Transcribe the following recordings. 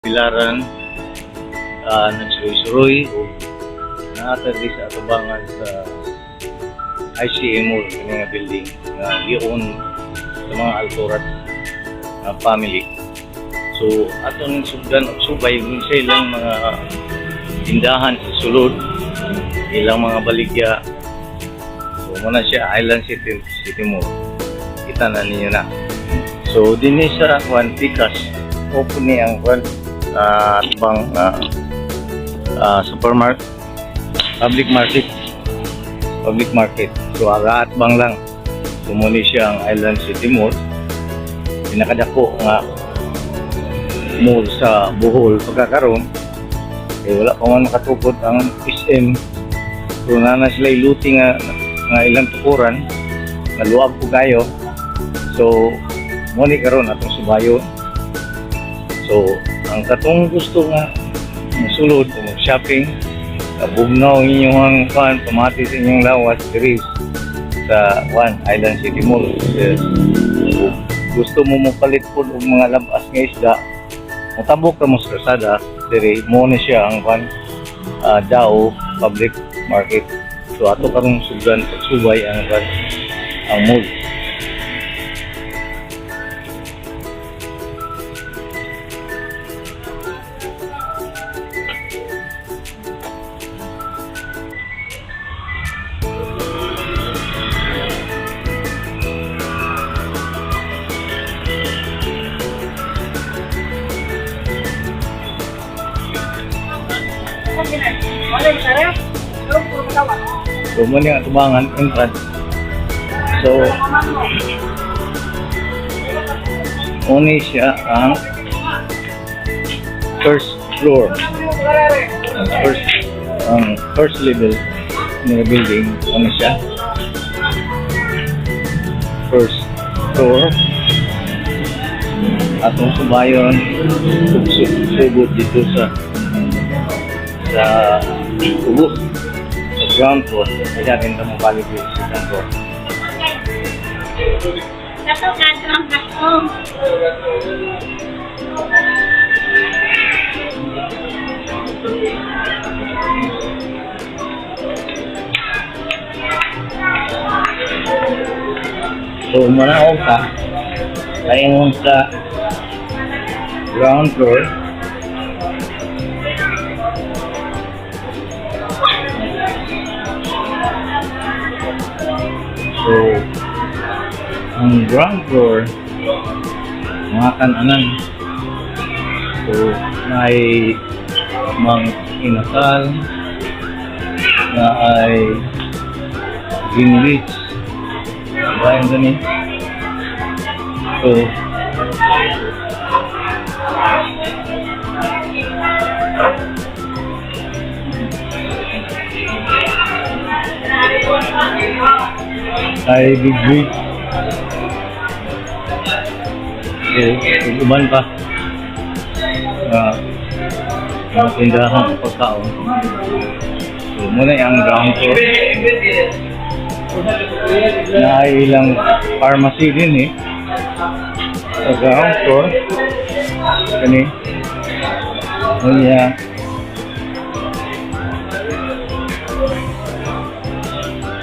Pilaran, nagsuroy-suroy o naatagli sa atubangan sa ICM Mall, yung mga building na gion sa mga Altorat family. So, atong sugdan o subay, sa ilang mga tindahan sa sulod, ilang mga baligya. So, muna siya, Island City Mall. Kita na ninyo na. So, din sa Pikas, open ni ang atbang supermarket, public market. So, atbang lang. Sumuli siya ang Island City Mall. Pinakadako nga mall sa Bohol pagkakaroon. Wala pa man makatukod ang SM. So, na sila iluti nga ilang tukuran. Naluwag po kayo. So, muli karon atong subayon. So, ang katong gusto nga masulod o mag-shopping, bugnaw inyong pamati sa inyong lawas diri sa Island City Mall. Yes. So, gusto mo mapalit po og mga labas nga isda, matabok ka mo sa kalsada, diri mo na siya ang Dao Public Market. So, ato karong sugdan pagsubay ang mall. So, muna yung atubangan entrance. So, muna siya ang first floor. First level ng building. Muna siya. First floor. Atong subayon, subot dito sa ubos. Ground floor, kaya rin ito mabalik yung second floor. Dato kanto ang gasong. So, manaog ka, layon sa ground floor. So, ang ground floor, mga kananan. So, may mga inasal, na ay Greenwich. Bayan doon eh. So, ay big big. Uban pa. Mga tindahan ng pagkaon. So, muna yung ground floor. Na ilang pharmacy din eh. Sa ground floor. Kani. Muna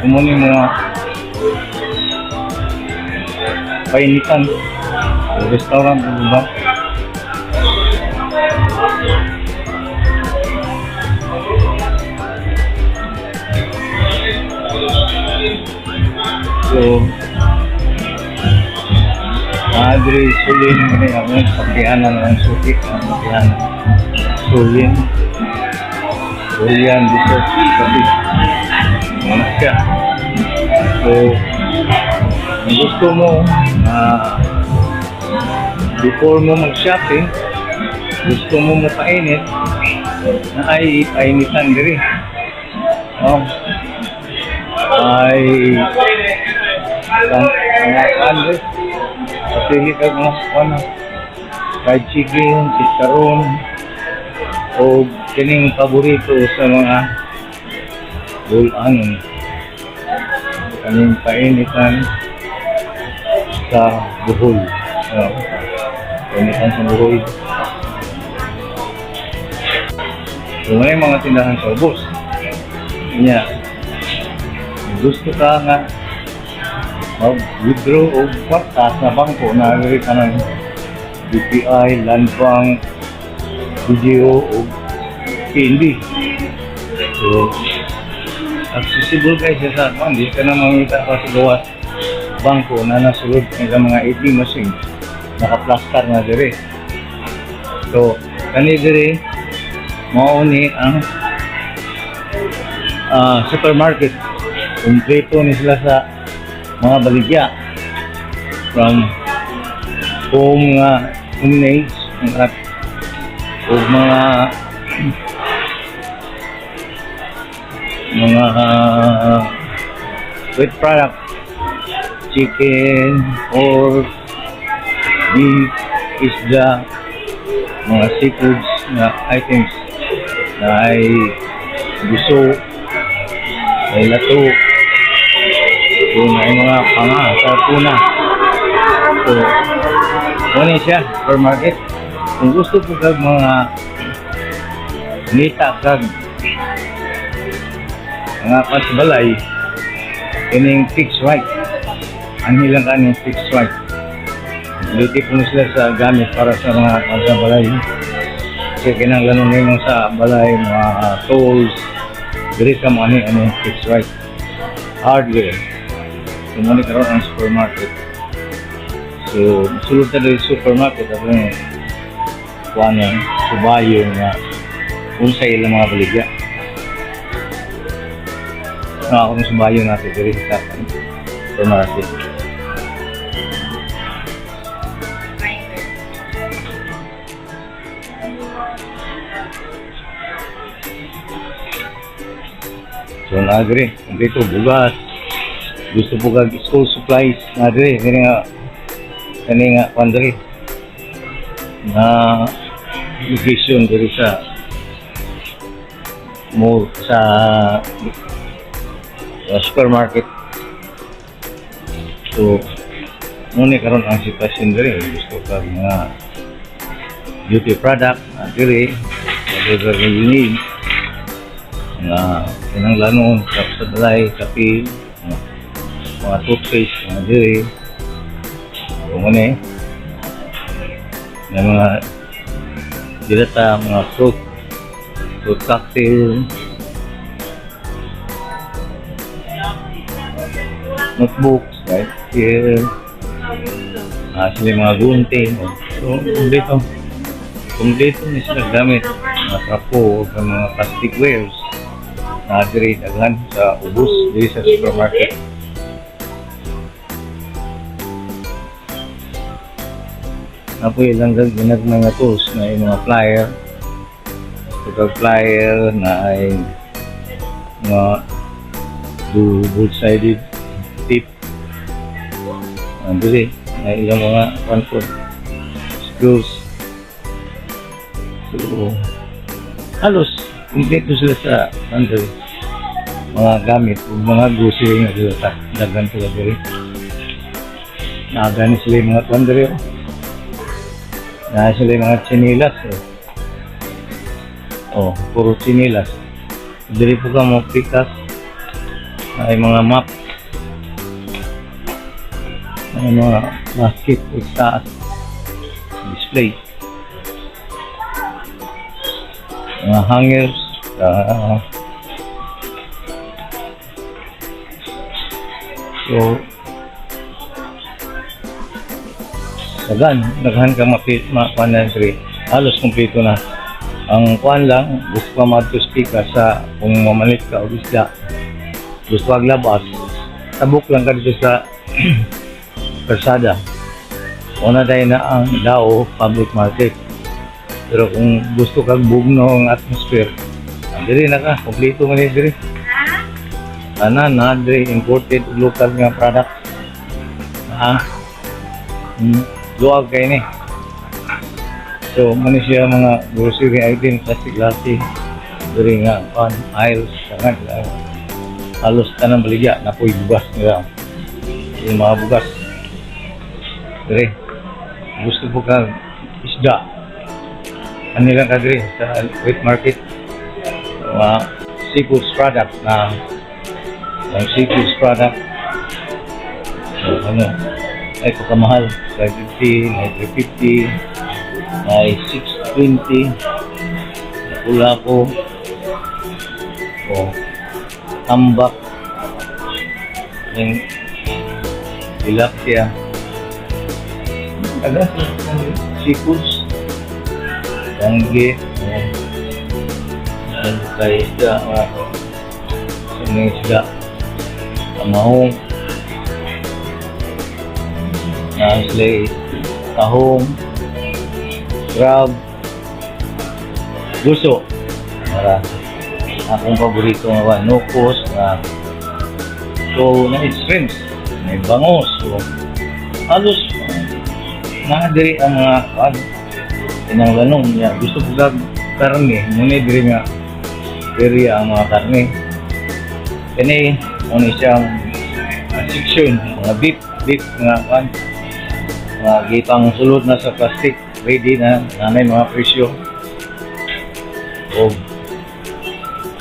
muna mga painitan. Restaurant ba? So, Madre Sulin ini ang pagkianan ng suki ang pagkianan. Sulin Dessert Cafe. Ano siya? So, kung gusto mo before mo mag-shopping, gusto mo mapainit, na ay painitan diri. Ay Andres, pili ka mga fried chicken, chicharon, o kining paborito sa mga bulan. Kaning painitan sa Bohol. Painitan sa Bohol. So may mga tindahan sa ubos. Nya, gusto ka nga mag-withdraw o kwarta sa bangko na agri ka ng BPI, Land Bank, BDO o PNB. So, accessible kayo sa hindi ka na mamita pa sa gawas bangko na nasulod ng mga ATM machine naka-plaster na dire. So, kani dire mauni ang supermarket. Kompleto ni sila sa mga baligya from home needs at o mga food product, chicken or beef, isda, mga seafoods na items na ay gusto, ay lato, so may mga panga sa tuna. So, muna siya, supermarket. Kung gusto po kag mga nita kag mga pasbalay, kining fixed right. Ang hilang kaning fixed right. Liti po sila sa gamit para sa mga pasbalay. Kasi kinanglanon nyo sa balay, mga tools, diri sa mga ano fixed right. Hardware. So, muna karoon ang supermarket. So, sulod na rin supermarket at yung kuwanan, subayo na kung sa ilang mga baligya. Ako ng subayo natin diri sa supermarket. So, nagre, dito bugas. Gusto po kag school supplies, nagre, kani nga pandri na location diri sa mall sa supermarket. So muna karon ang sitwasyon diri, gusto ka mga beauty product diri, whatever you need na kinanglanon sa balay, kape, mga toothpaste na diri. Muna may mga dilata, mga fruit cocktail, notebooks, right here, sila mga gunting. So, kumpleto na sila gamit, mga trapo, mga plastic wares na diri daghan sa ubos diri sa supermarket. Apo ilang ginag mga tools na yung mga plier, flyer na ay mga double-sided tip. Andun na ilang mga one-foot screws. So, halos kompleto sila sa mga gamit o mga grocery nga sila sa dagan sila diri. Nagani sila yung mga pandre. Na sila yung mga chinilas. Puro chinilas. Dili po ka mga pikas. Ay mga map. Ay mga basket o taas. Display. Mga hangers. So, daghan ka makuan na diri. Halos kumpleto na. Ang kuan lang, gusto ka mag-speaker sa kung mamalit ka o isda. Gusto kag labas. Tabok lang ka dito sa kalsada. Una dahil na ang Dao Public Market. Pero kung gusto kag bugno ang atmosphere, diri na ka, kumpleto man diri. Tanan na diri imported local nga product. Luwag kayo ni. So, muna siya mga grocery items, plastic, diri nga, aisles, halos tanang baligya, napoy bugas nila. Yung mga bugas. Diri, gusto po ka isda. Anilang ka diri sa wet market. mga seafood product na ang seafood product. So, ano, ay pagkamahal. 550, may 350, may 620. Pula ko. O, tambak. Yung tilapia. Ada seafoods. Tangge. Kaya isda. Ini isda. Kamahong. Naslay. Tahong. Crab. Guso. Para akong paborito nga nukos na so na shrimps may bangos so halos nakadiri ang mga inanglanong niya gusto ko gag karne muna diri nga diri ang mga karne kani ano siyang section mga beef nga mga gipang sulod na sa plastic ready na nanay mga presyo o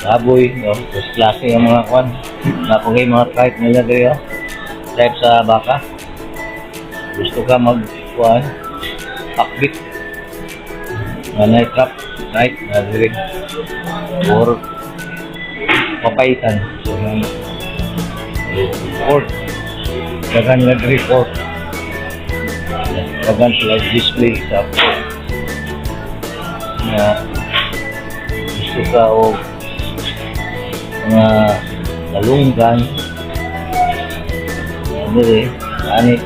baboy, no? Terus klase yung mga kwan. Napagay mga type nila dito. Type sa baka. Gusto ka mag-kwan. Akbit. Night trap. Night. Nadirig. Or papaitan. So, pork. Dagan na diri pork. Dagan sila display sa pork. Na gusto ka o mga talunggan ano rin anit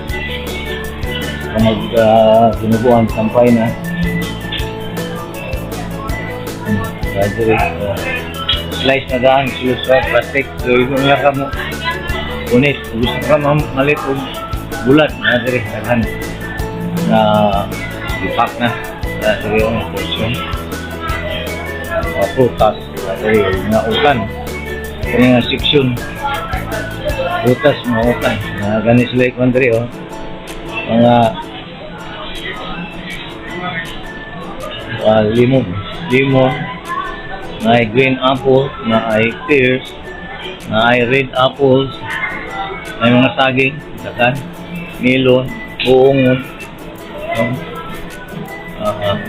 ginubuan sampay na slice na daan sulod sa plastic so yung nga ka mo unit gusto ka malit o bulat na rin na ipak na sa yung portion prutas na ulan kaya nga section prutas mga ulan mga ganis like mandri mga limon na ay green apple na ay pears na ay red apples may mga saging dakan melon buongon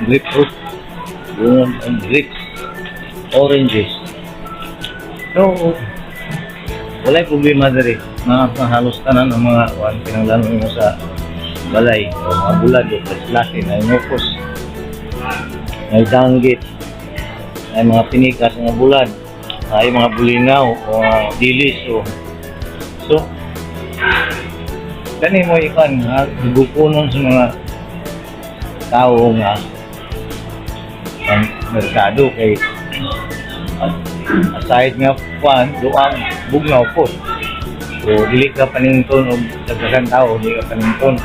grapefruit buongon and grapes oranges. So, walay problema diri. Mga halos tanan ng mga pinanglanon mo sa balay o mga bulad o klase na inukos. May danggit. May mga pinikas ng bulad. May mga bulingaw o dilis o. So, kani mo ikan gugupunon sa mga tao nga ang merkado kay aside nga kwan duang bugnaw po so dili ka panington o dagdagan tao dili ka panington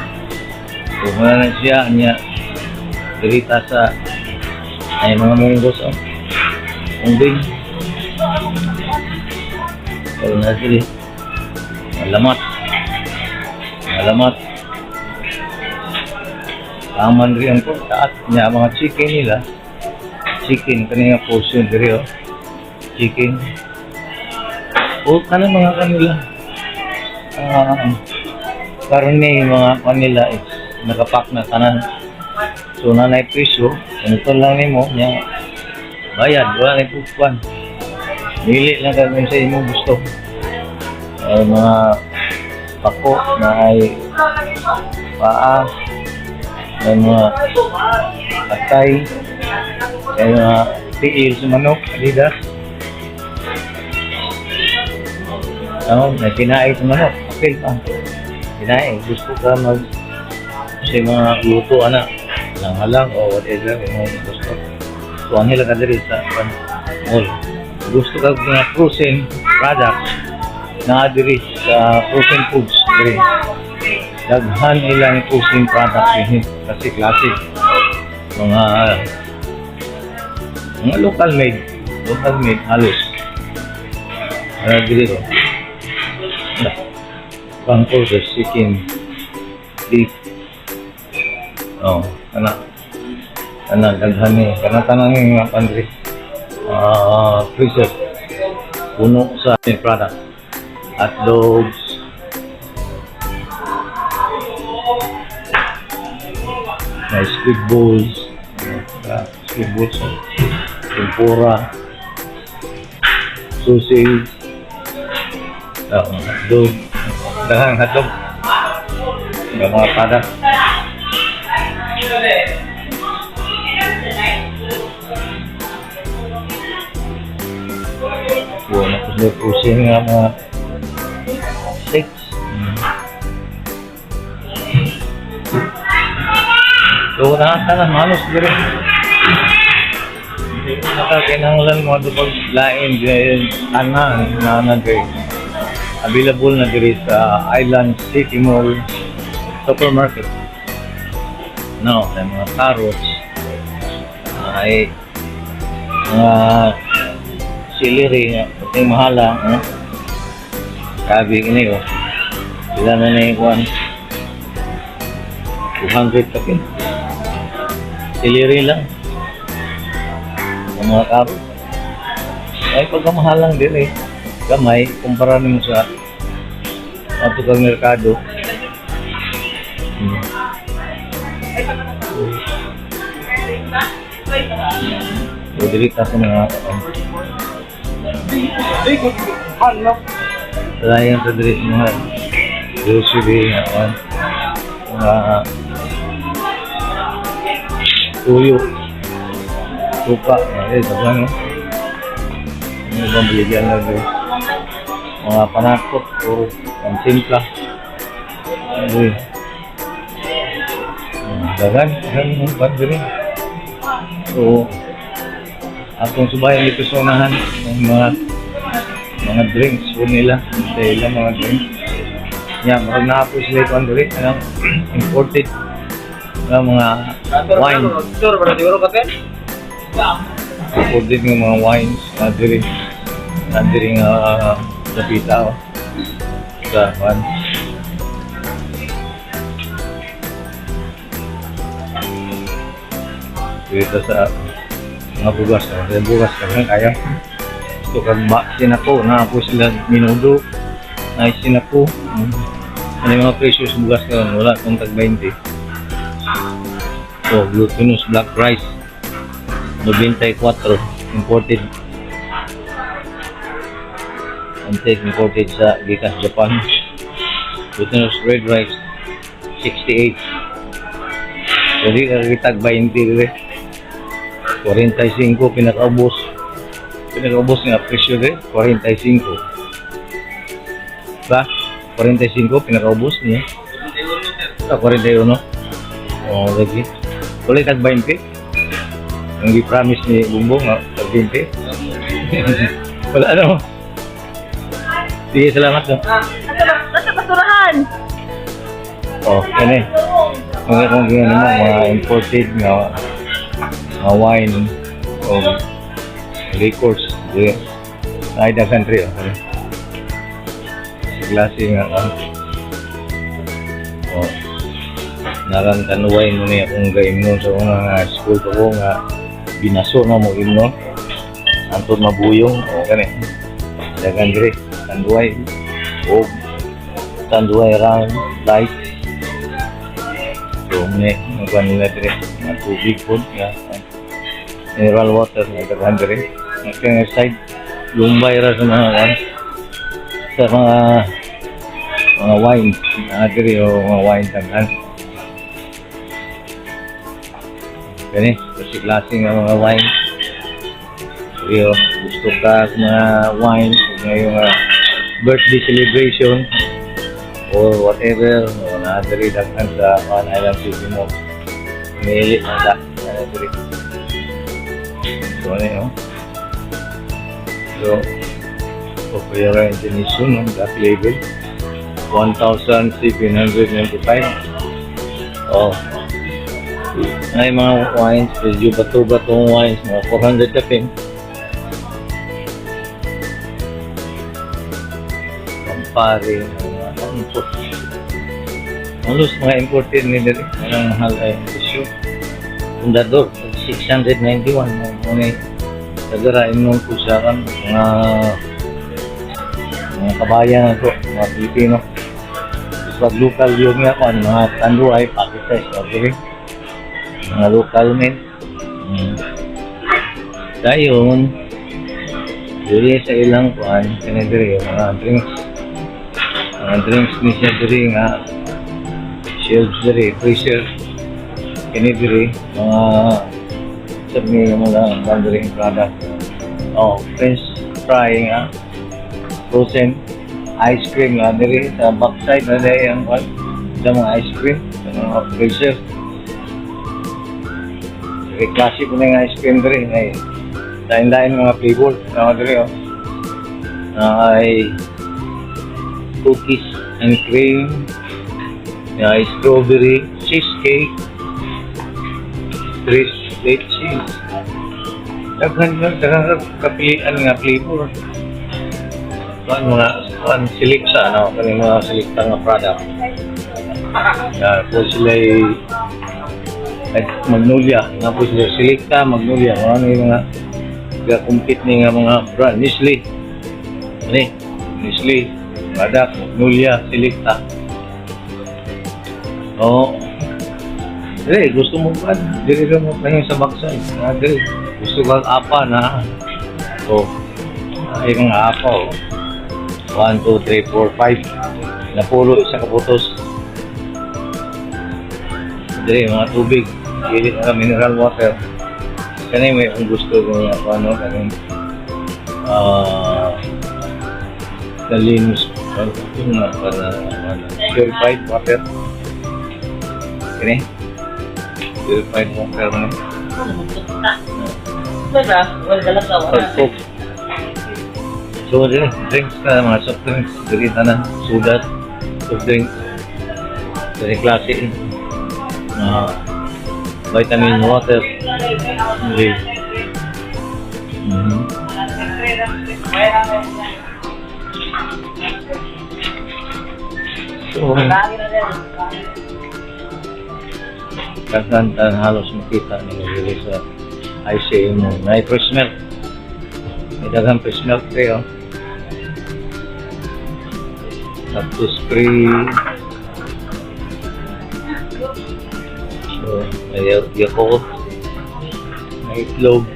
so muna na siya niya dirita sa ay mga munggos umbing so na sila malamat taman rin po taat niya mga chicken kanina portion diri chicken o kanang mga kanila karne mga kanila is nakapak na tanan so nanay presyo ganito lang nimo niya bayad wala na pupuan nili lang kami sa imo gusto ay mga pako na ay paa ay mga atay ay mga tiil sa manok adidas may pinaay sa manok apil pa pinaay gusto ka mag sa mga luto anak lang o whatever yung gusto so ang hila ka diri sa mall gusto ka mga frozen products na diri sa frozen foods diri daghan ilang frozen products din kasi classic mga local made halos diri do pangko sa chicken beef kana daghan ni kana tanang nga pandri freezer. Puno sa ating product. Hot dogs. May squid balls. Squid balls. Tempura. Sausage. Hotdog. Dagang hotdog. Yung mga product. Yun, napusing nga mga steaks. So, nakatalan, malos din. Hindi ko nakakinanglan mo ito pag lain dyan, na dyan. Available na dyan sa Island City Mall Supermarket. No, may mga carrots, ay mga celery, yung mahala, sabi ini oh, sila na yung 200 kapin. Celery lang. Yung mga carrots. Ay, pagkamahalang din eh. Gamay, kumpara mo sa matukang merkado. So, dirita sa mga layan sa dirita mga grocery mga tuyo, suka, ito ano ibang biligyan na rin mga panakot o pansimpla dagan yung bandiri. So akong subayan dito sa unahan ng mga drinks po nila mga drinks marag na po sila ito andiri imported na mga wine imported ng mga wines andiri nga napita sa one dito sa mga bugas kaya gusto kag sinako na po sila minudo na sinako ano yung mga precious bugas ka wala kung tag 20 so glutinous black rice 94 imported imported sa gikas Japan. Glutinous red rice 68 jadi kitag 20 dire 45 pinakaubos nga presyo rin 45 ba 45 pinakaubos niya 41 lagi ulit tag 20 ang i-promise ni Bumbong tag 20 wala ano sige salamat Nasa basurahan. yan eh kung mga imported nga wine o liquors ay da country klase nga narantanuway mo niya kung gaimnon sa mga school pa ko nga binaso na mo imnon antod mabuyong kani da country tanduay round light so magkano nila dire mga tubig po mineral water na daghan dire ang side lumbay ra sa mga wine dire o mga wine daghan kani kasi klase nga mga wine so gusto ka sa mga wine ngayong birthday celebration or whatever na dire daghan sa Island City Mall mili na dire so so Opera International black label 1,795 ay mga wines medyo bato-batong wines mga 400 kapin pampari halos mga imported nila rin walang mahal ay issue Fundador 691 muna Nagarain mo po sa kan mga kabayan ko, mga Pilipino. Pag local yun nga ko, mga tanduay, pakites, okay? Mga local men. Dayon, dili sa ilang kuan, kanadiri, mga drinks. Mga drinks ni siya diri nga, shelves diri, freezer. Kanadiri, mga sabi nga mga laundering product. Oh, French fry nga, frozen ice cream nga diri sa backside na dahil ang kuan sa mga ice cream sa mga freezer. Diri klase po na yung ice cream diri ay lain-lain mga flavor na diri oh. Ay cookies and cream, strawberry cheesecake, late cheese. Daghan kapilian nga flavor. Kuan selecta ano kani mga selecta nga product. Po sila Magnolia, nga po sila selecta, Magnolia, ano yung mga compete ni nga mga brand Nestle. Nestle, product Magnolia, selecta. Oh. Dili, gusto mo ba? Dili mo kayo sa backside. Dili, gusto kang apa na. So, ay mga apa. 1, 2, 3, 4, 5. Napulo, isa kaputos. Dili, mga tubig. Dili na mineral water. Kanay may kung gusto kung ano, kanay nalinis. Yung purified water. Kanay. Purified water na. Coke. So, drinks na, mga soft drinks. Dili na na, sudat, soft drinks. Dari klase. Vitamin water. Okay. So, kaganda halos makita nila sa ICA mo. May fresh milk. May daghang fresh milk kayo. Tapos free. So, may Yakult. May itlog.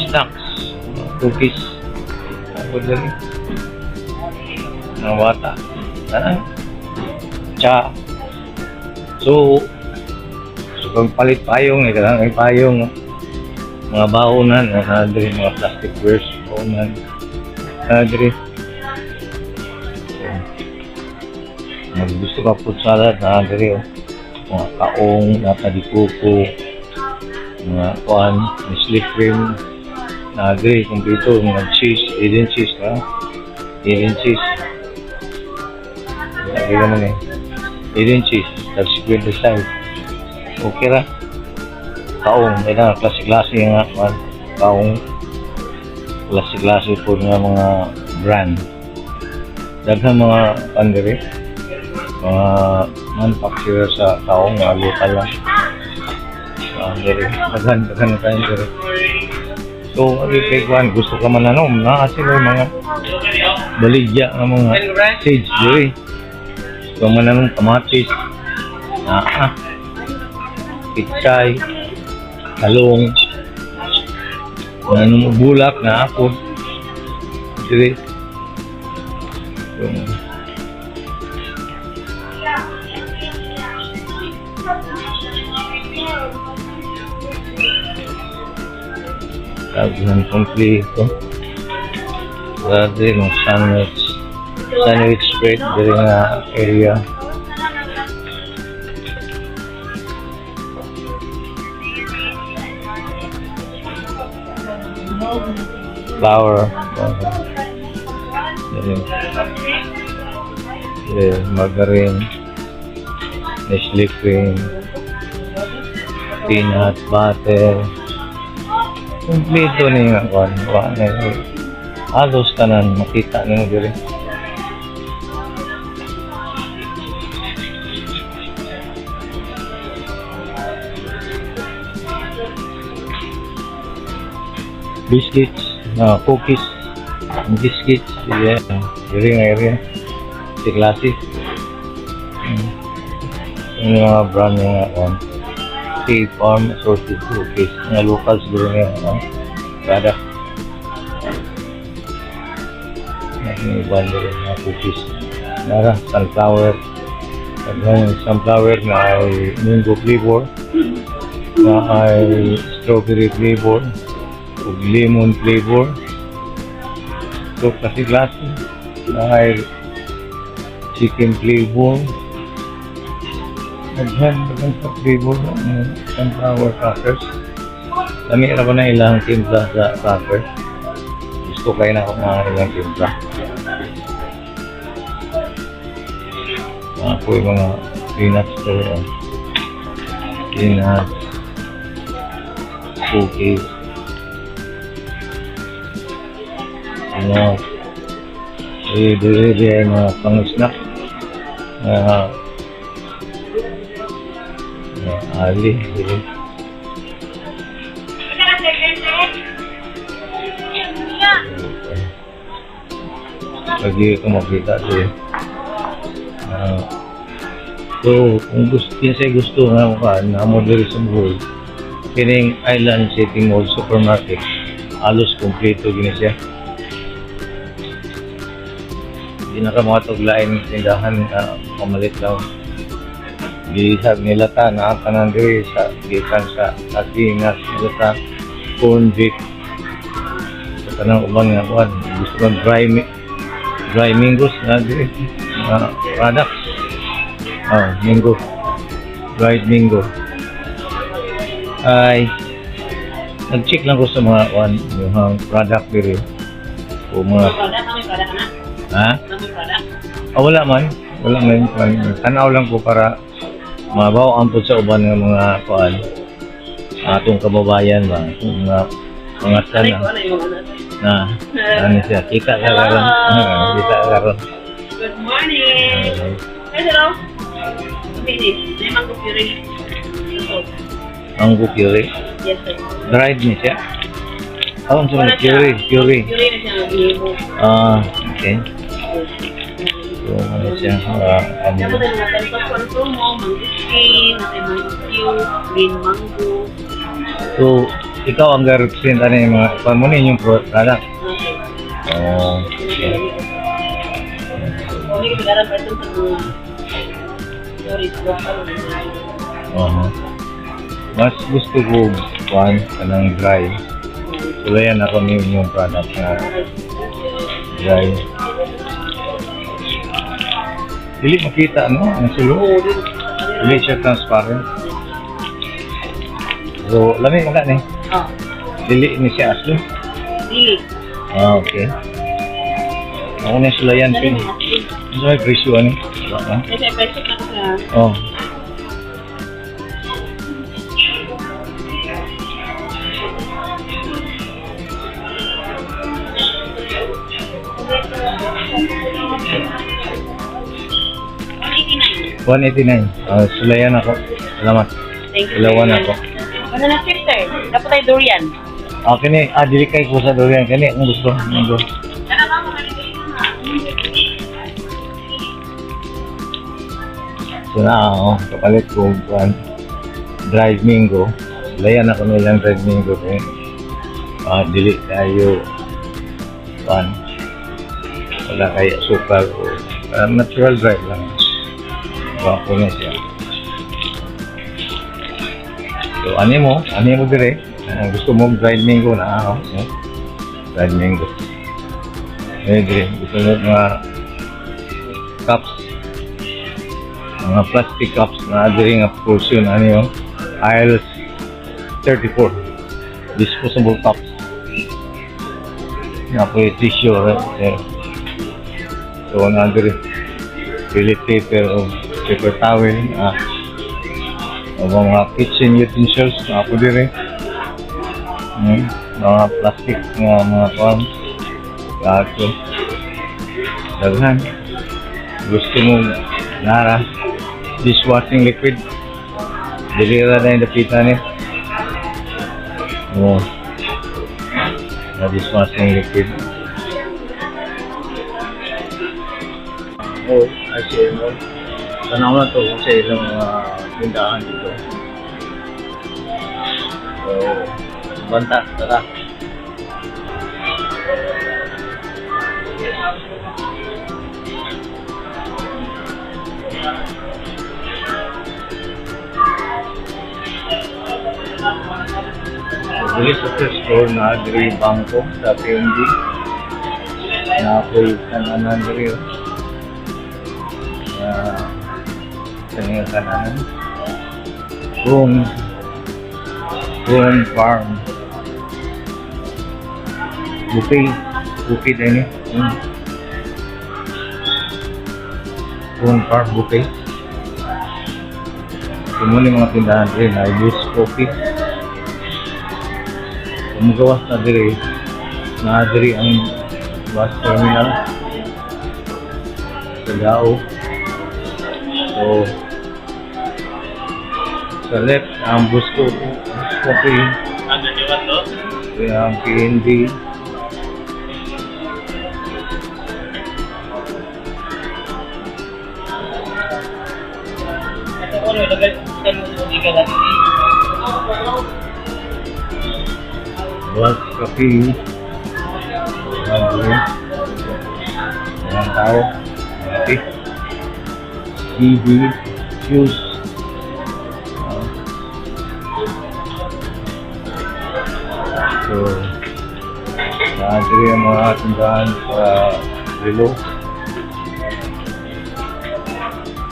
Snacks. Cookies. Ako dali. Mga bata. Cha. So kung palit payong, kailangan may payong, mga baonan, diri mga plastic wares, baonan, diri. So, gusto ka food salad, diri, mga kaong, natadikuko, mga kuan, Nestle cream, diri, kung dito, mga cheese, hidden cheese ka, hidden cheese. Lagi naman hidden cheese, subsequent size. Okay ra. Kaong, kailangan klase-klase nga. Kaong, klase-klase po nga mga brand. Daghang mga pandiri, mga manufacturer sa kaong, mga local lang. Daghan na tayo diri. So, kay Juan, gusto ka mananom na kasi may mga baligya ng mga sage diri. Gusto ka mananom kamatis, pichay, talong, bulak na apod. Diri. Taguhan kompleto. Dati ng sandwich spread diri nga area. Flour, margarine, Nestle cream, peanut butter, kompleto na yung halos tanan makita nyo diri. biscuits, cookies, biscuits, yeah, very area, si klase. Yung mga brand nga, State Farm assorted cookies, mga local siguro nga, product. Yung iba nila mga cookies. Nara, sunflower. At yung sunflower na ay mango flavor, na ay strawberry flavor, o lemon flavor. So, klase-klase. Na ay chicken flavor. Naghan sa flavor ng sunflower crackers. Dami na ko na ilang timpla sa cracker. Gusto kayo na ako mga ilang timpla. Mga po yung mga peanuts ko yan. Peanuts. Cookies. Ano. Dili mga pang-snack. Ali. Lagi ko makita siya. So, kung gusto nga mo ka, na-model sa Bohol, kining Island City Mall Supermarket, halos kompleto gini siya. Hindi na ka makatuglain ng tindahan, pamalit lang. Gisag nila ta, nakakanan diri sa gikan sa Asingas, sa Convict. Sa kanang ubang nga kuhan, gusto kang dry mangoes na diri, products. Mango. Dried mango. Ay, nag-check lang ko sa mga yung product diri. O mga... Ha? Wala man. Wala man. Tanaw lang ko para mabaw ang sa uban ng mga kuan. Atong kababayan ba. Mga sana. Ano siya. Kita ka karon. Kita ka karon. Good morning. Hello. Finish. May mango puree. Mango puree? Yes, sir. Dried niya siya? Ang sa puree. Puree na siya. Okay. So, ano siya? Tapos ay mga tempos ko promo, mango skin, mango cube, green mango. So, ikaw ang ga-represent ano yung mga pamunin yung product? Okay. Okay. Hindi ko nagaran pa ito sa mga storage local. Mas gusto ko kuhan kanang dry. Sulayan ako yung product na dry. Dili makita no? Ang sulo. Dili siya transparent. So, lamig mga ni. Dili ni siya aslo. Dili. Okay. Ako na sulayan pin. Ano may presyo ano? Kasi presyo na siya. $189. Sulayan ako. Salamat. Thank you. Ilawan ako. Ano na sister? Dapat tayo durian. Kini, dili kay ko sa durian. Kini, ang gusto. Mango. So na, kapalit ko dried mango. Sulayan ako nilang dried mango. Dili tayo wala kaya sukal o natural dried lang. Bako na siya. So, ano mo dire? Gusto mo dried mango na dried mango. Dire, gusto mo mga cups, mga plastic cups na dire nga portion, aisles 34. Disposable cups. Nga po yung tissue, right? So, dire, toilet paper o paper towel, mga kitchen utensils na po dire, mga plastic nga mga gato, daghan. Gusto mo nara dishwashing liquid, dilira na yung dapita niya. na dishwashing liquid. Oh, I see mo. Tanaw na to sa ilang mga tindahan dito. So, banta, tara. Dili sa first floor na diri bangko sa PNB na ako'y kananan diri sa nga kananan Room Farm Buffet din Room Farm Buffet. Muna mga tindahan rin na use coffee. Umugawas na diri ang bus terminal sa Gao. So sa left ang bus coffee, ang PNB. Buat kopi, dengan tahu, nanti, TV, shoes, so, nanti mga tindahan sa Rilo,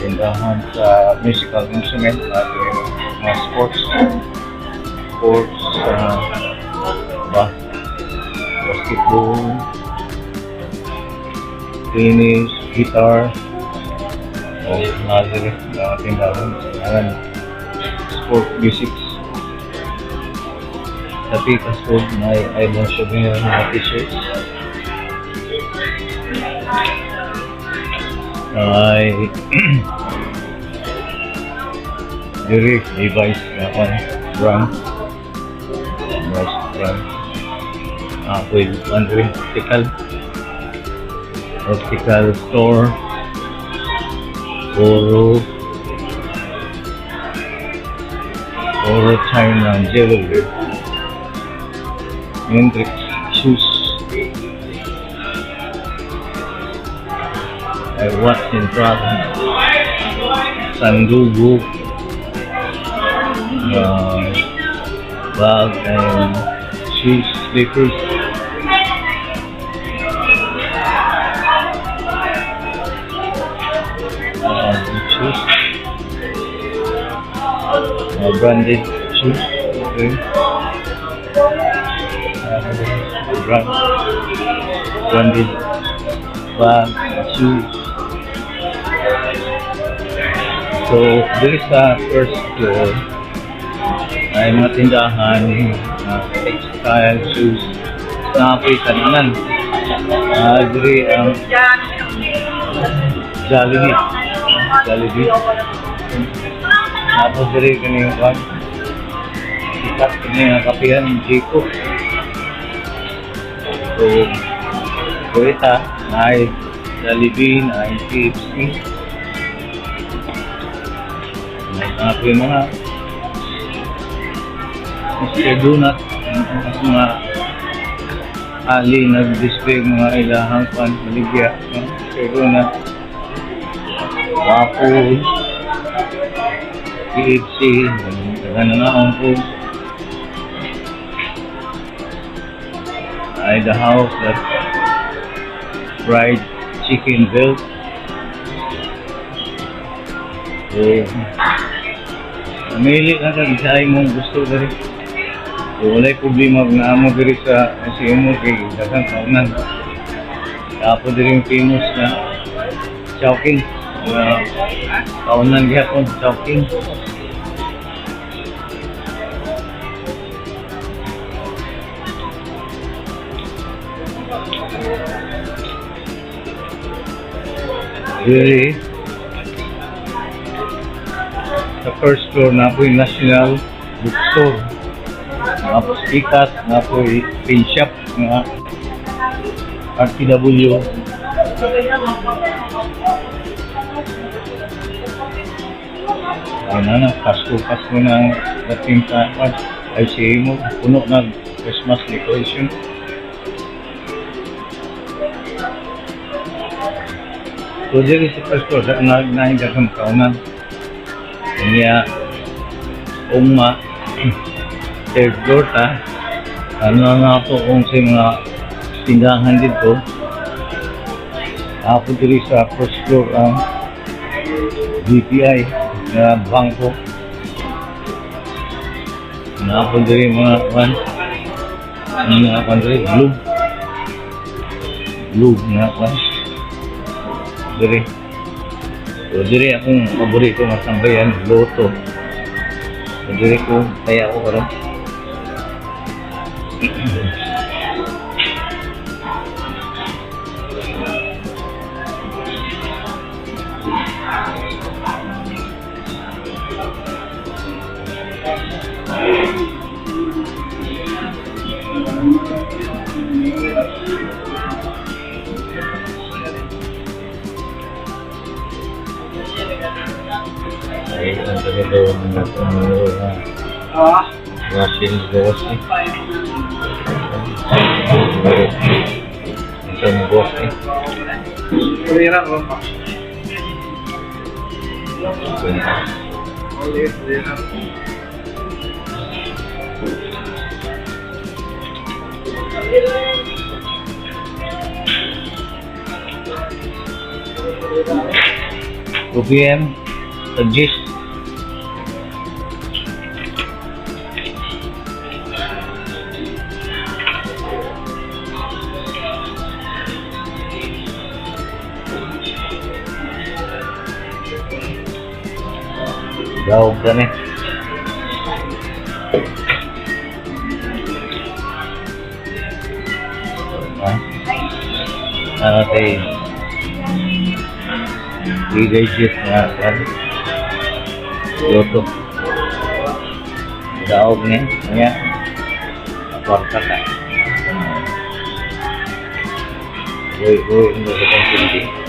tindahan sa musical instrument, nanti mga sports, basketball, tennis, guitar, nazir na tindahan, sport basics. Tapi kaspod may ibang souvenir na t-shirts. Ay diri device na brand. With one optical store, Oro China jewelry, Hendrix shoes, Watch in Prada, Sandugu, bag and shoes, slippers. Shoes, branded shoes, okay. Branded bag, shoes. So, there is a first floor ay mga tindahan, textile, shoes, na ako'y kananan. Diri ang Jollibee. Tapos diri kani yung sikat kani ang kapihan ng Chico. So, ita ay Jollibee, ay KFC. Ako yung mga Mr. Donut, mga ali nag-display mga ilahang maligya, Mr. Donut, Waffle, KFC, nanangaon po. Ay the house that fried chicken built. So, namili ka sa isay mong gusto dari. So, wala'y problema na mo diri sa SMO kay dagang kaunan. Tapos diri yung famous na Chowking. Kaunan gihapon, Chowking. Diri sa first floor na po yung National Bookstore. Tapos ikat nga po paint shop nga RTW. Ano na, Pasko na ang dating sa ICA mo, puno na Christmas decoration. So, dito sa Pasko, nahindag ang kaunan. Kanya, umma, third floor ta, ano nga po kung sa mga tindahan dito, ako diri sa first floor ang BPI na bangko. Ako diri mga globe na diri. So diri akong paborito nga sambayan, loto. So diri ko kaya ako karon. Ay, ang talaga mga washing boss eh. Ito ang boss eh. Kulira ko pa. Kulira. PM suggest daw gani kay i-digest nga kan loto daog niya kwarta ka hindi sa kontinti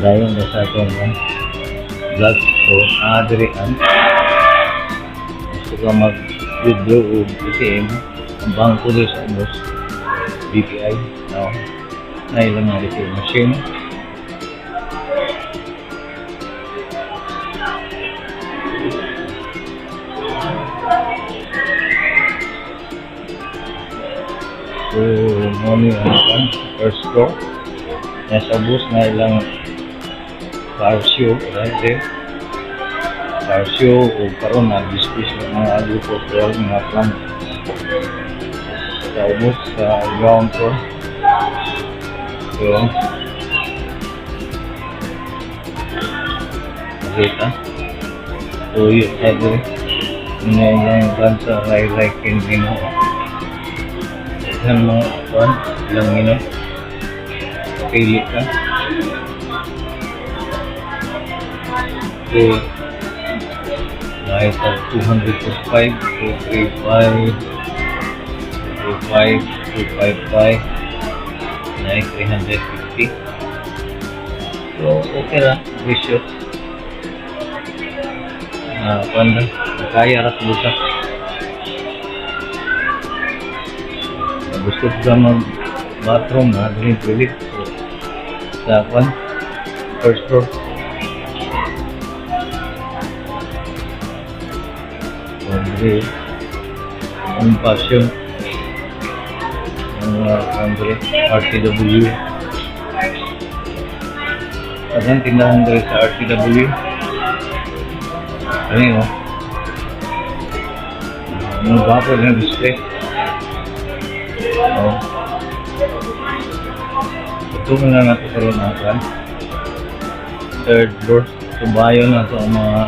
padayon na sa itong vlog so dirihan gusto ka mag-withdraw o ATM ang bangko doon sa Amos BPI na ilang nga ATM machine so money ang first floor nasa bus na ilang car show, right? Car show o karon na display ng mga agricultural mga plant. Sa ubos sa ground floor. So, kita. So, yun sabi ngayon lang plant sa like hindi mo. Isang mga plant lang yun. Pili ka. So, kahit 205, 235, 255, 350. So, okay lang. Vicious. Panda. Kaya ras busak. Gusto ka mag-bathroom na. Din toilet. So, sa first floor. Andre ang passion ang Andre RTW ang tindahan Andre sa RTW ano yun ang bago ng display ito mo na natin karoon natin third floor subayo na ito ang mga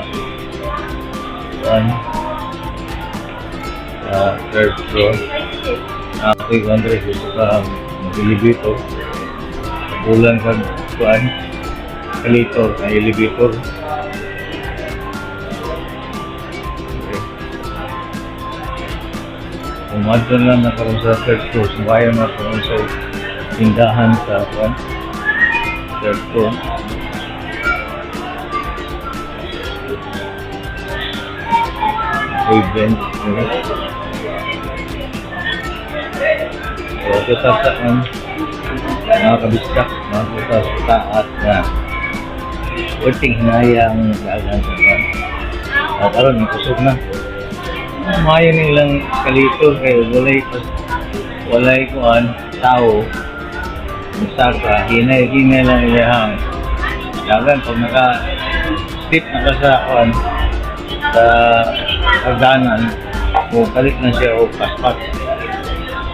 third floor. Ako'y Andre gusto ka mag-elevator. Bulan ka kuan. Elevator, elevator. Umadto na nakaroon sa third floor. Sumayo na karoon sa tindahan sa kuan. Third floor. Event. So, ito sasaan mga kabistak, mga kuta at na ulting hinayang daagan sa kuan. At aron, kusog na. Mayo nilang kalito kayo, walay kuan, tao, masaka, hinay lang ilahang. Dagan, pag naka-step na ka sa kuan, sa pagdanan, o kalit na siya o paspat.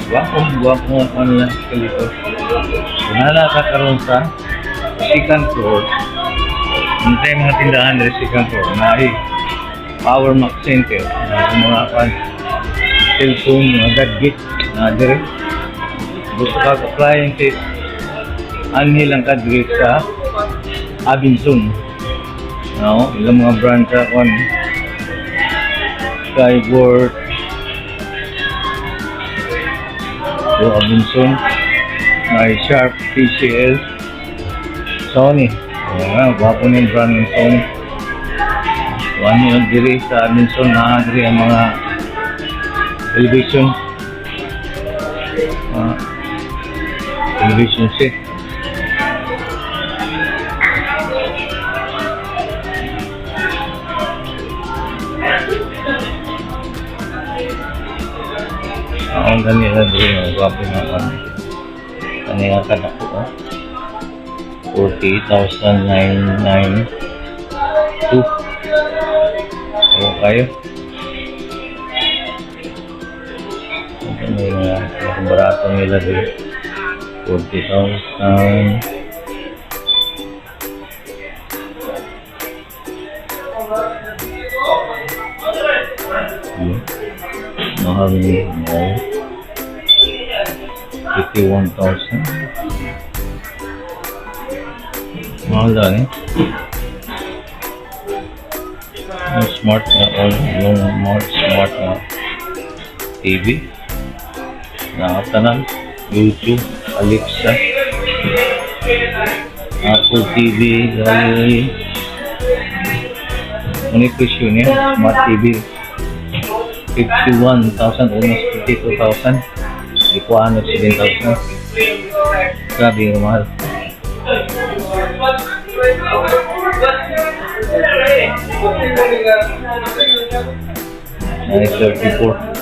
Guwapo ano lang kalito. Kung nakakaroon sa second floor, tayo mga tindahan rin second floor, Power Max Center, mga cellphone, mga gadget, dire. Gusto ka appliances, nilang kadrit sa Abinson. Ilang mga brand sa Skyboard, Abinson, may Sharp, TCL, Sony. Gwapo na yung brand ng Sony. Ano yung diri sa Abinson na diri ang mga television television set. Ang ganila diri ang gwapo na kanina kadako 40,992. Kayo. Ito yung barato nila din. 40,000. Mahal niya. 51,000. Mahal lang eh. Yung smart na yung smart na TV nakatanan, YouTube, Alexa, Apple TV, gallery. Ano yung presyo niya? Smart TV 51,000, almost 52,000. Di ko 7,000. Grabe yung mahal. Ay, 34.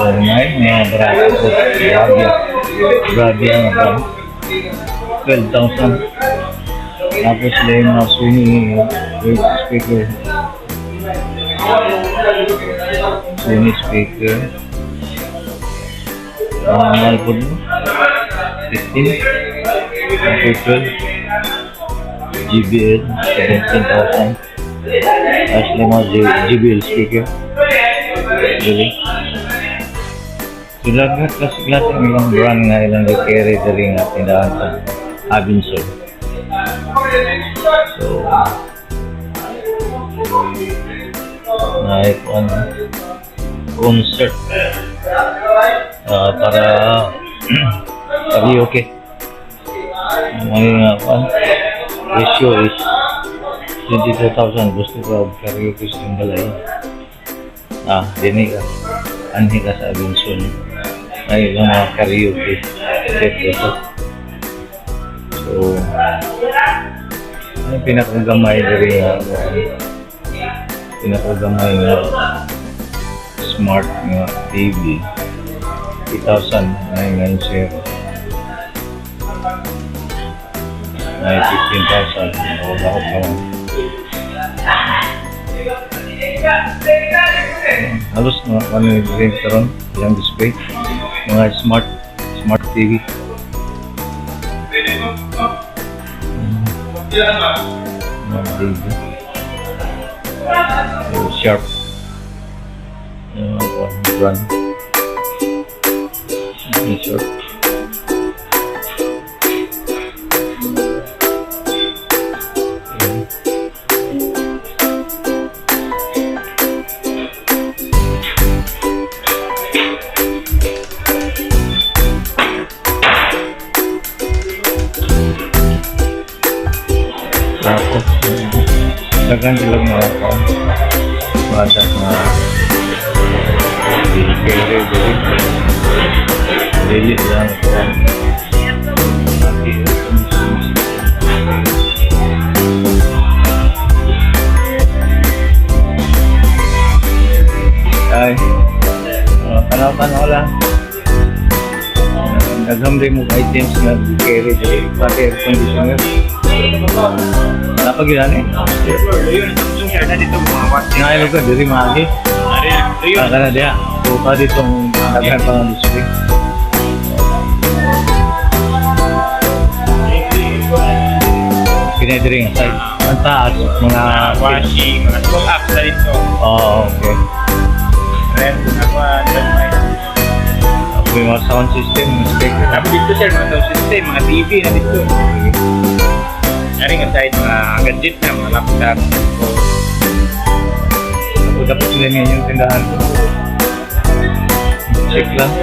Mga barato po. Brabia nga ba? 12,000. Tapos sila yung mga Sony speaker. Sony speaker. Mahal po mo. 15. Tapos 12. JBL. 17,000. Tapos sila mga JBL speaker. Really? Sila lahat ang ilang brand nga ilang carry dali nga tindahan sa Abinson. So, naikuan concert para karaoke. May nga kuan ratio is 22,000. Gusto ko karaoke sa balay. Dini ka anhi ka sa Abinson. May ilang mga karaoke set dito. So, ang pinakagamay diri nga pinakagamay nga smart nga TV 3,990. May 15,000. Wala ko naman. Halos mga ano yung karon yung display. Mga smart TV. Mga TV. Sharp. Yung brand. Sharp. Tapos, dagan silang mga product na carry daily lang ay tanaw-tanaw lang naghamday mo items na carry daily pati air conditioner napag-ilan eh nailog ka diri maagi karena dia lupa ditong daghan pa ng display. Pinedring side. Ang taas, mga washing, mga cook up na dito. Oh, okay. Red, Ako yung mga sound system, mga speaker. Tapos dito sir, mga sound system, mga TV na dito. Nari nga side, mga gadget na, mga laptop. Dapat sila nga yung tindahan ko. Check lang.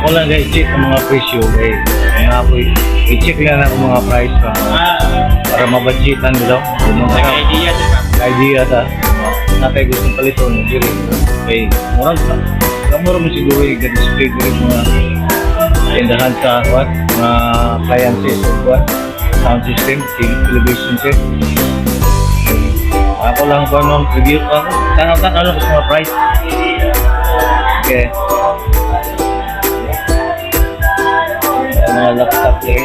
Ako lang guys, check ang mga presyo. Kaya ako i-check lang ang mga price pa. Para mabudgetan nila. Mga idea dito. Idea ta. Natay gustong palito ng diri. Okay, murag pa. Mura mo siguro yung display diri mga tindahan sa what? Mga appliances o what? Sound system, television set. Ako lang kung anong review ko. Tanaw-tanaw lang sa mga price. Okay. Mga laptop there.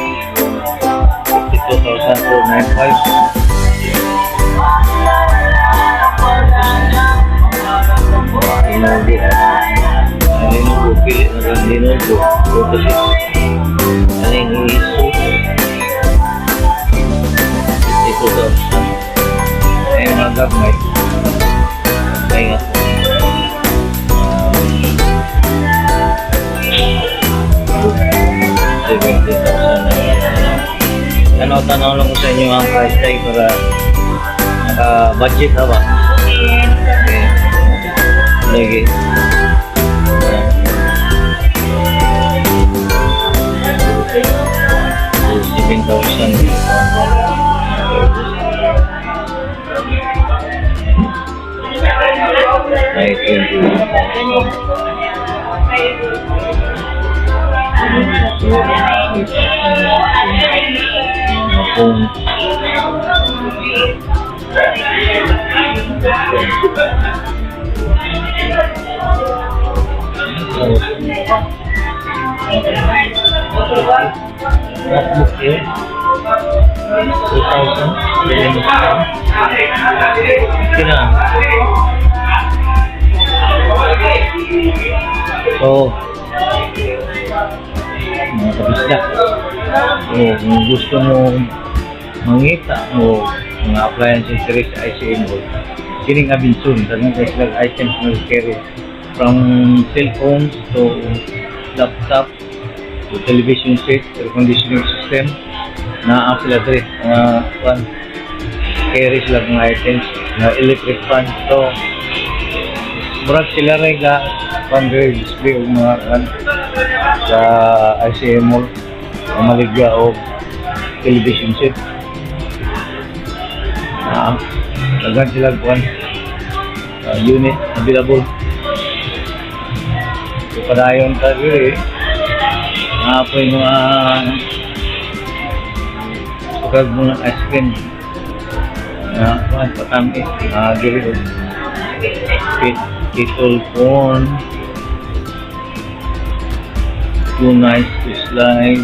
52,495. Lenovo. Pilit na lang Lenovo. Photo 6. Ano yung ISO? 52,000. Ay, mga gagmay. Ay nga. Tanaw-tanaw lang ko sa inyo ang price tag para budget na ba? Okay. Lagi. 7,000. Ay, 20,000. Okay. 2,000. Kina. So, mga kabisda. So, kung gusto mo mangita mo mga appliances series sa ICM Mall, kining abinsun, tanong guys lang items na carry from cellphones to laptop to television set, air conditioning system, na sila dito mga carry sila mga items na electric fan. So, murag sila rin ka display o mga sa ICM Mall na maligya o television set. Tagan sila kuhan unit available. So, padayon ka rin po yung mga pagkag mo ng ice cream kuhan patami diri kettle corn, 2 nice slides.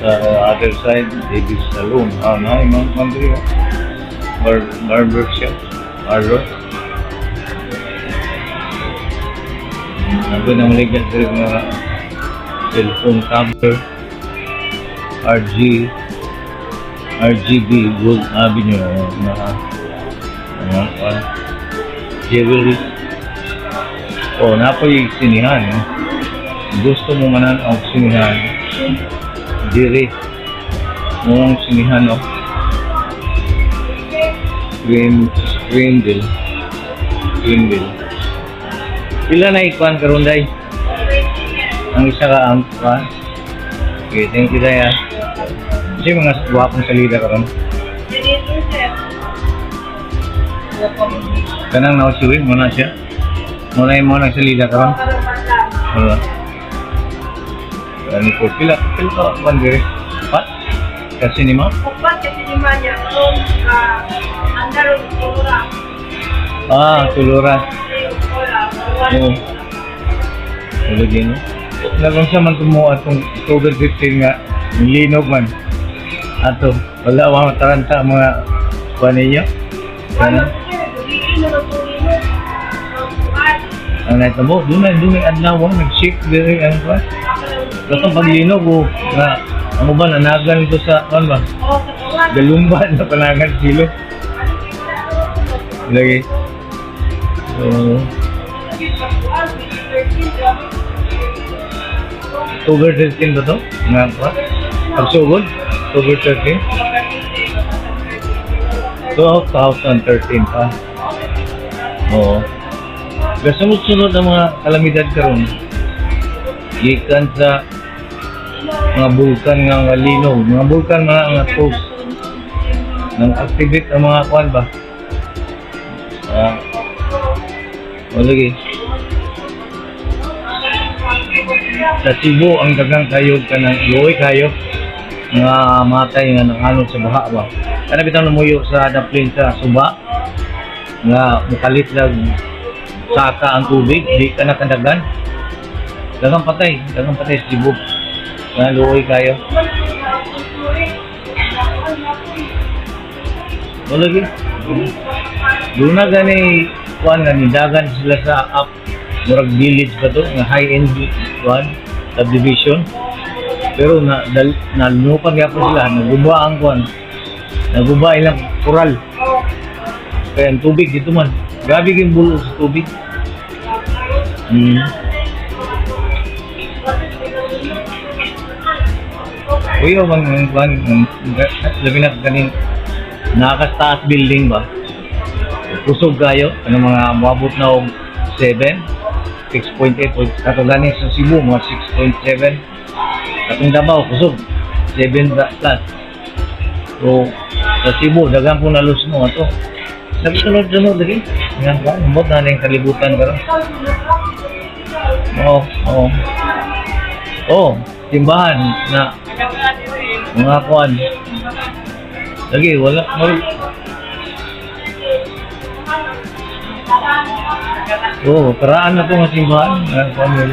Sa other side, David Saloon. Yung mga barber shop. Carlos. Ako na maligat rin mga cellphone cover, RGB Gold Avenue na jewelry. O, napoy sinihan. Gusto mo manan ang sinihan. Diri. Mong sinihan, no? Greenville. Pila na ikuan karon day? Ang isa ka ang ikuan. Okay, thank you day ah. Kasi mga guwapong salida karon. Kanang nausiwi mo na siya. Muna yung mga salida karon. Wala. Ano po pila ka bandere? Pat? Kasi ni ma? Opat kasi ni Manya. Andaro Tulura. Ah, Tulura. Oo. Wala din, no? Lagang siya man tumuha itong October 15 nga, linog man. Ato, wala mga taranta mga kuha ninyo. Ano? Ang naita mo, doon ay adlaw, nag-shake diri ang kuha. Gatong paglinog, nga, ano ba, nanagan ito sa, ano ba? Galumba na panagan silo. Lagi. So, October 13 ba ito? Nga ba? Pagsugod? October 13? 2013 pa. Oo. Kasunod-sunod ang mga kalamidad karon. Gikan sa mga bulkan nga linaw, mga bulkan nga post nang activate ang mga kuan ba? Lagi. Sa Cebu ang dagang kayog kanang luoy kayo nga matay nga nanganod sa baha ba. Kana bitaw namuyo sa daplin sa suba nga mukalit lang saka ang tubig, di ka nakadagan. Dagang patay sa Cebu. Nga luoy kayo. Lagi. Doon na gani kuan nga nidagan sila sa up murag village ba to nga high-end kuan subdivision, pero nalunupan gyapon sila, naguba ang kuan, naguba ilang koral kaya ang tubig dito man grabe yung bulo sa tubig. Uyo man ang kuan labi na ganing nakastaas building ba kusog kayo, ano mga maabot na og 7, 6.8, kato ganin sa Cebu, mga 6.7, katong Davao, kusog, 7 plus. So, sa Cebu, dagang po nalus mo, ito. Nagsunod-sunod lagi, nga ba, umot na yung kalibutan ka rin. Oo, simbahan na mga kuan. Lagi, wala. Oo, karaan na ito nga simbahan. Kuan yun.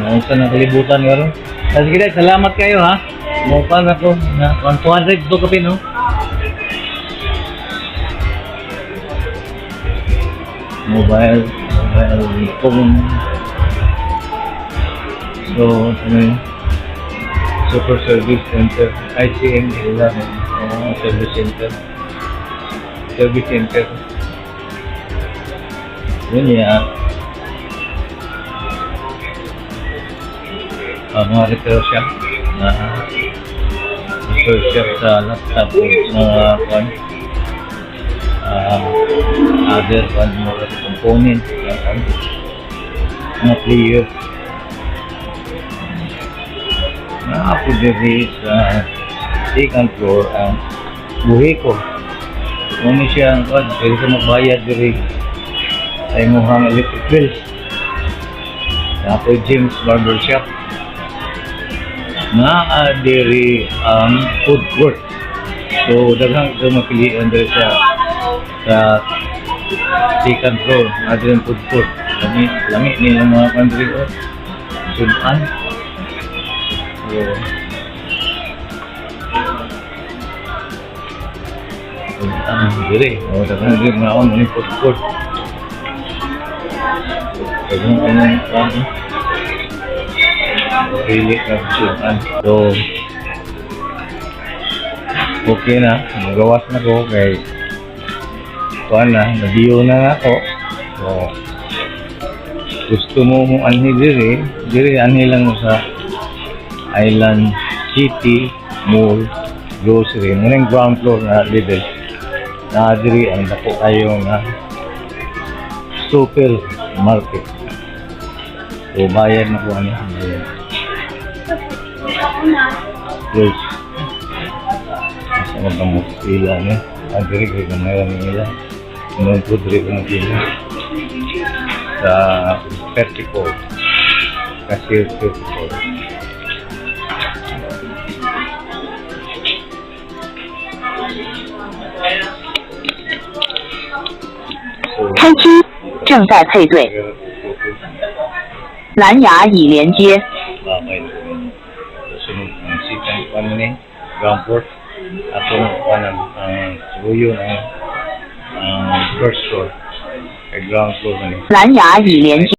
Ang sa nakalibutan ka rin. Sige, salamat kayo ha. Mukha na ito. 200 ito kape, no? Mobile phone. So, ano yun? Super Service Center. ICM 11. Service Center. Service Center. Yun yan. Mga repair shop. Repair shop sa laptop. Mga kwan. Other mga components. Mga player. Ako diri sa second floor ang buhi ko. Kung siya ang kwan, pwede ka magbayad diri sa imuhang electric bills. Apoy James Barbershop. Diri ang food court. So, daghang ito mapilian diri sa second floor. Diri ang food court. Lami nilang mga country o sudan. So, Dili. O, tatang dili na ako ng food. Pili na susuan. So, okay na. Magawas na ko kay kuan na. Nabiyo na ako. So, gusto mo kung anhi diri anhi lang mo sa Island City Mall Grocery. Muna yung ground floor na level. Na diri ang dako kayo na supermarket. So, bayad na ko ano. Close. Masa magkamot sila no. Diri ko na mayroon nila. Noon po diri ko na sila. Sa 34. Cashier 34. So, 开机，正在配对，蓝牙已连接。 Okay. Sunod ang second one ni ground floor. Atong kanang ang suyo ang first floor. Kay ground floor ni. 蓝牙已连接。